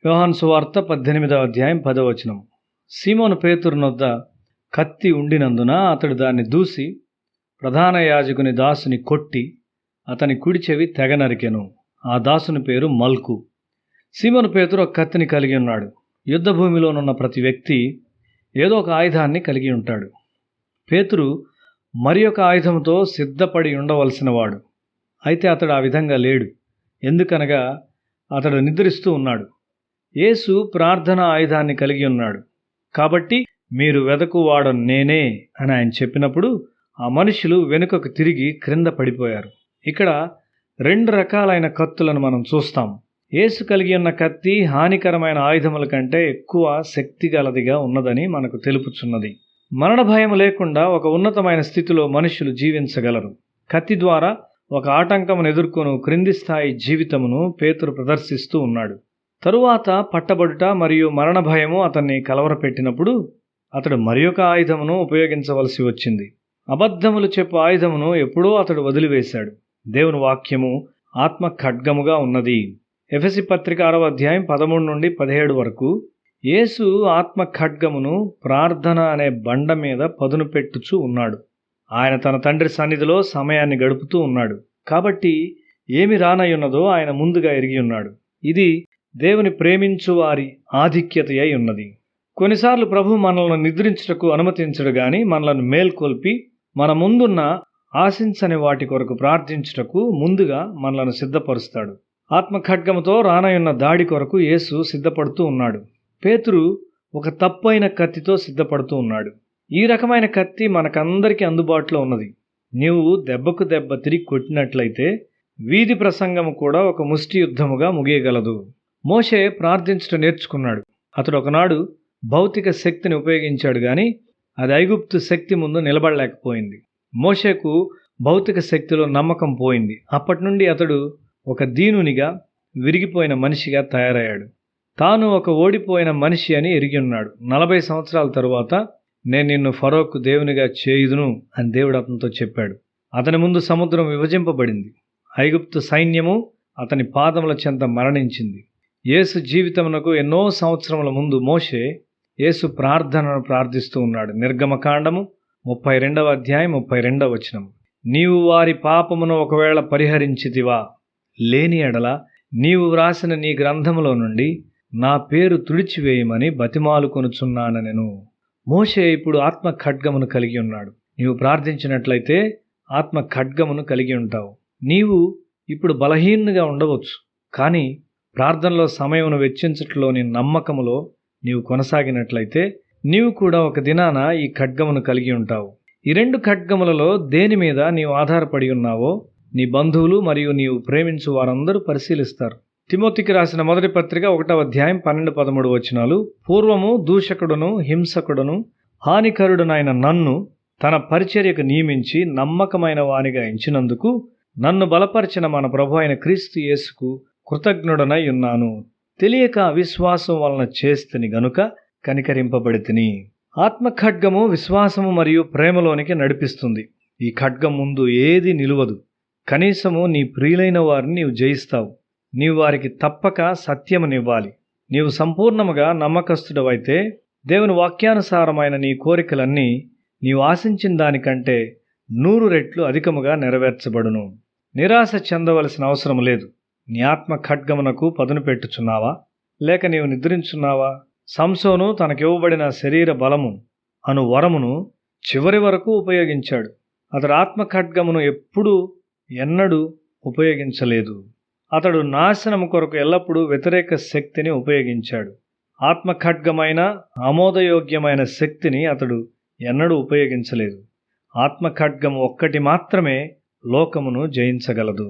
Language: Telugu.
యోహాను సువార్త 18వ అధ్యాయం 10వ వచనం. సీమోను పేతురునొద్ద కత్తి ఉండినందున అతడు దాన్ని దూసి ప్రధాన యాజకుని దాసుని కొట్టి అతని కుడి చెవి తెగ నరికెను. ఆ దాసుని పేరు మల్కు. సీమోను పేతురు ఒక కత్తిని కలిగి ఉన్నాడు. యుద్ధ భూమిలోనున్న ప్రతి వ్యక్తి ఏదో ఒక ఆయుధాన్ని కలిగి ఉంటాడు. పేతురు మరి ఒక ఆయుధంతో సిద్ధపడి ఉండవలసిన వాడు. అయితే అతడు ఆ విధంగా లేడు. ఎందుకనగా అతడు నిద్రిస్తూ ఉన్నాడు. యేసు ప్రార్థన ఆయుధాన్ని కలిగి ఉన్నాడు. కాబట్టి మీరు వెదకువాడు నేనే అని ఆయన చెప్పినప్పుడు ఆ మనుషులు వెనుకకు తిరిగి క్రింద పడిపోయారు. ఇక్కడ 2 రకాలైన కత్తులను మనం చూస్తాం. యేసు కలిగి ఉన్న కత్తి హానికరమైన ఆయుధముల కంటే ఎక్కువ శక్తి గలదిగా ఉన్నదని మనకు తెలుపుచున్నది. మరణ భయం లేకుండా ఒక ఉన్నతమైన స్థితిలో మనుషులు జీవించగలరు. కత్తి ద్వారా ఒక ఆటంకమును ఎదుర్కొను క్రింది స్థాయి జీవితమును పేతురు ప్రదర్శిస్తూ ఉన్నాడు. తరువాత పట్టబడుట మరియు మరణ భయము అతన్ని కలవరపెట్టినప్పుడు అతడు మరి ఒక ఆయుధమును ఉపయోగించవలసి వచ్చింది. అబద్ధములు చెప్పు ఆయుధమును ఎప్పుడో అతడు వదిలివేశాడు. దేవుని వాక్యము ఆత్మ ఖడ్గముగా ఉన్నది. ఎఫెసీ పత్రిక 6వ అధ్యాయం 13 నుండి 17 వరకు యేసు ఆత్మ ఖడ్గమును ప్రార్థన అనే బండ మీద పదును పెట్టుచూ ఉన్నాడు. ఆయన తన తండ్రి సన్నిధిలో సమయాన్ని గడుపుతూ ఉన్నాడు. కాబట్టి ఏమి రానయ్యున్నదో ఆయన ముందుగా ఎరిగి ఉన్నాడు. ఇది దేవుని ప్రేమించు వారి ఆధిక్యత అయి ఉన్నది. కొన్నిసార్లు ప్రభు మనల్ని నిద్రించుటకు అనుమతించడు గాని మనలను మేల్కొల్పి మన ముందున్న ఆశించని వాటి కొరకు ప్రార్థించుటకు ముందుగా మనలను సిద్ధపరుస్తాడు. ఆత్మ ఖడ్గముతో రానయున్న దాడి కొరకు యేసు సిద్ధపడుతూ ఉన్నాడు. పేతురు ఒక తప్పైన కత్తితో సిద్ధపడుతూ ఉన్నాడు. ఈ రకమైన కత్తి మనకందరికీ అందుబాటులో ఉన్నది. నీవు దెబ్బకు దెబ్బ తిరిగి కొట్టినట్లయితే వీధి ప్రసంగము కూడా ఒక ముష్టి యుద్ధముగా ముగియగలదు. మోషే ప్రార్థించడం నేర్చుకున్నాడు. అతడు ఒకనాడు భౌతిక శక్తిని ఉపయోగించాడు గాని అది ఐగుప్తు శక్తి ముందు నిలబడలేకపోయింది. మోషేకు భౌతిక శక్తిలో నమ్మకం పోయింది. అప్పటి నుండి అతడు ఒక దీనునిగా విరిగిపోయిన మనిషిగా తయారయ్యాడు. తాను ఒక ఓడిపోయిన మనిషి అని ఎరిగి ఉన్నాడు. 40 సంవత్సరాల తరువాత నేను నిన్ను ఫరోకు దేవునిగా చేయుదును అని దేవుడు అతనితో చెప్పాడు. అతని ముందు సముద్రం విభజింపబడింది. ఐగుప్తు సైన్యము అతని పాదముల చెంత మరణించింది. యేసు జీవితమునకు ఎన్నో సంవత్సరముల ముందు మోషే యేసు ప్రార్థనను ప్రార్థిస్తూ ఉన్నాడు. నిర్గమకాండము 32వ అధ్యాయం 32వ వచనం. నీవు వారి పాపమును ఒకవేళ పరిహరించితివా, లేని ఎడల నీవు వ్రాసిన నీ గ్రంథములో నుండి నా పేరు తుడిచివేయమని బతిమాలుకొనుచున్నానెను. మోషే ఇప్పుడు ఆత్మ ఖడ్గమును కలిగి ఉన్నాడు. నీవు ప్రార్థించినట్లయితే ఆత్మ ఖడ్గమును కలిగి ఉంటావు. నీవు ఇప్పుడు బలహీనుగా ఉండవచ్చు, కానీ ప్రార్థనలో సమయమును వెచ్చించట్లోని నమ్మకములో నీవు కొనసాగినట్లయితే నీవు కూడా ఒక దినాన ఈ ఖడ్గమును కలిగి ఉంటావు. ఈ 2 ఖడ్గములలో దేని మీద నీవు ఆధారపడి ఉన్నావో నీ బంధువులు మరియు నీవు ప్రేమించు వారందరూ పరిశీలిస్తారు. తిమోతికి రాసిన మొదటి పత్రిక 1వ అధ్యాయం 12-13 వచనాలు. పూర్వము దూషకుడును హింసకుడును హానికరుడునైన నన్ను తన పరిచర్యకు నియమించి నమ్మకమైన వానిగా ఎంచినందుకు నన్ను బలపరిచిన మన ప్రభు అయిన క్రీస్తు యేసుకు కృతజ్ఞుడనై ఉన్నాను. తెలియక అవిశ్వాసం వలన చేస్తుని గనుక కనికరింపబడితిని. ఆత్మ ఖడ్గము విశ్వాసము మరియు ప్రేమలోనికి నడిపిస్తుంది. ఈ ఖడ్గం ముందు ఏది నిలువదు. కనీసము నీ ప్రియులైన వారిని నీవు జయిస్తావు. నీవు వారికి తప్పక సత్యమునివ్వాలి. నీవు సంపూర్ణముగా నమ్మకస్తుడవైతే దేవుని వాక్యానుసారమైన నీ కోరికలన్నీ నీవు ఆశించిన దానికంటే 100 రెట్లు అధికముగా నెరవేర్చబడును. నిరాశ చెందవలసిన అవసరం లేదు. నీ ఆత్మ ఖడ్గమునకు పదును పెట్టుచున్నావా, లేక నీవు నిద్రించున్నావా? సంసోను తనకివ్వబడిన శరీర బలము అను వరమును చివరి వరకు ఉపయోగించాడు. అతడు ఆత్మ ఖడ్గమును ఎన్నడూ ఉపయోగించలేదు. అతడు నాశనము కొరకు ఎల్లప్పుడూ వ్యతిరేక శక్తిని ఉపయోగించాడు. ఆత్మ ఖడ్గమైన ఆమోదయోగ్యమైన శక్తిని అతడు ఎన్నడూ ఉపయోగించలేదు. ఆత్మ ఖడ్గము ఒక్కటి మాత్రమే లోకమును జయించగలదు.